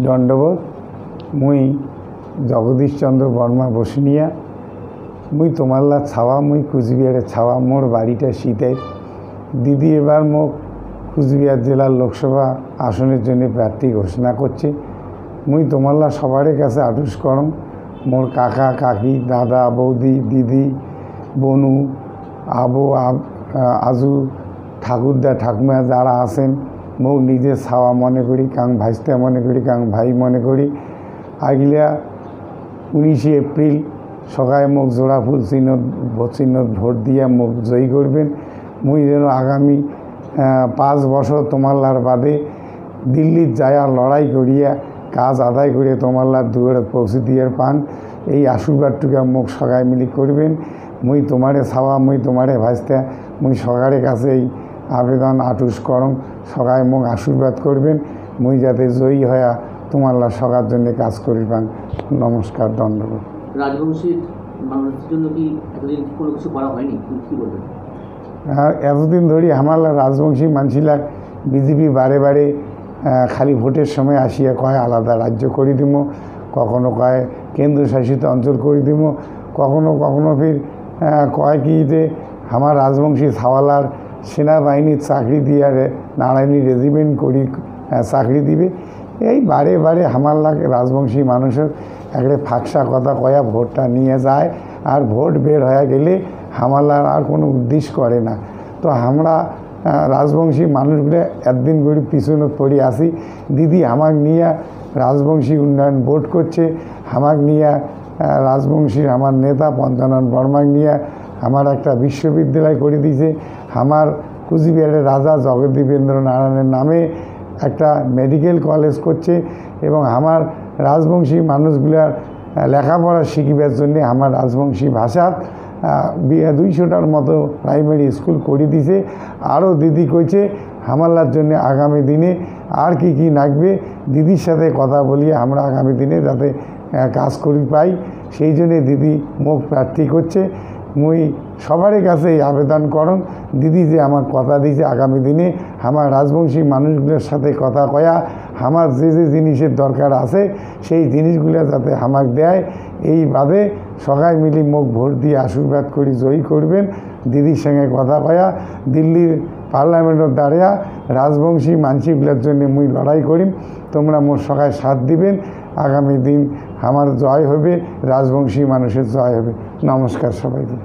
দণ্ডবোধ। মুই জগদীশ চন্দ্র বর্মা বসুনিয়া। মুই তোমাল্লা ছাওয়া, মুই কুচবিহারে ছাওয়া। মোর বাড়িটা শীতের। দিদি এবার মোক কুচবিহার জেলার লোকসভা আসনের জন্য প্রার্থী ঘোষণা করছে। মুই তোমাল্লা সবার কাছে আটুস করম, মোর কাকা কাকি, দাদা বৌদি, দিদি বনু, আবু আজু, ঠাকুরদা ঠাকুমা যারা আছেন, মোক নিজে ছাওয়া মনে করি, কাং ভাইস্তা মনে করি, কাং ভাই মনে করি। আগিলা 19 এপ্রিল সকালে মোক জোড়া ফুল চিহ্নত ভোট দিয়ে মোক জয়ী করবেন। মুই যেন আগামী 5 বছর তোমাল্লার বাদে দিল্লির যায়া লড়াই করিয়া কাজ আদায় করে তোমাল্লার দুয়ারে পৌঁছে দিয়ে পান, এই আশীর্বাদটুকু মোক সবাই মিলি করবেন। মুই তোমারে ছাওয়া, মুই তোমারে ভাইস্তা, মুই সকারের কাছে এই আবেদন আটুস করম, সবাই মোক আশীর্বাদ করবেন, মুই যাতে জয়ী হয়ে তোমাল্লার সবার জন্য কাজ করি পান। নমস্কার, দণ্ডবোধ। রাজবংশীর মানুষের জন্য কি এতদিন কোনো কিছু করা হয়নি, কি বলবেন? এতদিন ধরে আমার রাজবংশী মানছিলাক বিজেপি বারে বারে খালি ভোটের সময় আসিয়া কয় আলাদা রাজ্য করে দিব, কখনো কয় কেন্দ্রশাসিত অঞ্চল করে দিব, কখনো কখনো ফির কয় কি যে আমার রাজবংশী ছাওয়ালার সেনাবাহিনীর চাকরি দিয়ে নারায়ণী রেজিমেন্ট করি চাকরি দিবে। এই বারে বারে আমার রাজবংশী মানুষের একটা ফাঁকসা কথা কয়া ভোটটা নিয়ে যায়, আর ভোট বের হয়ে গেলে হামালার আর কোনো উদ্দেশ্য করে না। তো আমরা রাজবংশী মানুষগুলো একদিন করে পিছনে পড়ে আসি। দিদি আমাক নিয়ে রাজবংশী উন্নয়ন বোর্ড করছে, আমাক নিয়ে রাজবংশীর আমার নেতা পঞ্চানন বর্মাক নিয়ে আমার একটা বিশ্ববিদ্যালয় করে দিয়েছে, আমার কুচবিহারের রাজা জগদীবেন্দ্র নারায়ণের নামে একটা মেডিকেল কলেজ করছে, এবং আমার রাজবংশী মানুষগুলার লেখাপড়া শিখিবার জন্যে আমার রাজবংশী ভাষাত 200টার মতো প্রাইমারি স্কুল করে দিছে। আরও দিদি কইছে হামাল্লার জন্য আগামী দিনে আর কি কি লাগবে দিদির সাথে কথা বলিয়ে আমরা আগামী দিনে যাতে কাজ করি পাই, সেই জন্যে দিদি মোক প্রার্থী করছে। মুই সবার কাছে এই আবেদন করম, দিদি যে আমার কথা দিয়েছে আগামী দিনে আমার রাজবংশী মানুষগুলোর সাথে কথা কয়া আমার যে যে জিনিসের দরকার আছে সেই জিনিসগুলো যাতে আমাকে দেয়, এই বাদে সবাই মিলি মোক ভোট দিয়ে আশীর্বাদ করি জয়ী করবেন। দিদির সঙ্গে কথা কয়া দিল্লির পার্লামেন্টের দাঁড়িয়া রাজবংশী মানসিকগুলোর জন্য মুই লড়াই করিম, তোমরা মোর সবাই সাথ দিবেন। আগামী দিন আমার জয় হবে, রাজবংশী মানুষের জয় হবে। নমস্কার সবাইকে।